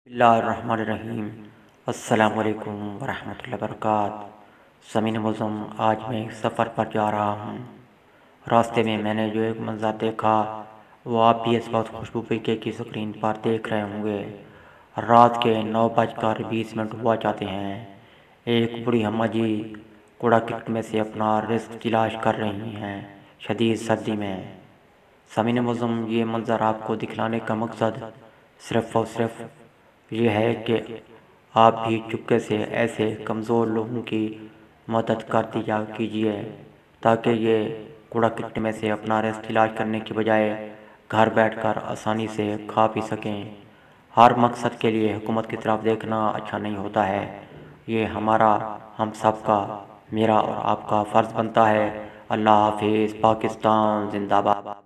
بسم اللہ الرحمن الرحیم۔ السلام علیکم ورحمۃ اللہ وبرکاتہ۔ سامعین معظم، آج میں ایک سفر پر جا رہا ہوں۔ راستے میں میں نے جو ایک منظر دیکھا وہ آپ بھی اس وقت خوشبو پیکے کی سکرین پر دیکھ رہے ہوں گے۔ رات کے 9:20 ہوا جاتے ہیں۔ ایک بڑی اماں جی کوڑا کرکٹ میں سے اپنا رزق تلاش کر رہی ہیں شدید سردی میں۔ سامعین معظم، یہ منظر آپ کو دکھلانے کا مقصد صرف اور صرف یہ ہے کہ آپ بھی چپکے سے ایسے کمزور لوگوں کی مدد کر دیا کیجیے تاکہ یہ کوڑا کرکٹ میں سے اپنا رزق تلاش کرنے کی بجائے گھر بیٹھ کر آسانی سے کھا پی سکیں۔ ہر مقصد کے لیے حکومت کی طرف دیکھنا اچھا نہیں ہوتا ہے۔ یہ ہمارا، ہم سب کا، میرا اور آپ کا فرض بنتا ہے۔ اللہ حافظ۔ پاکستان زندہ باد۔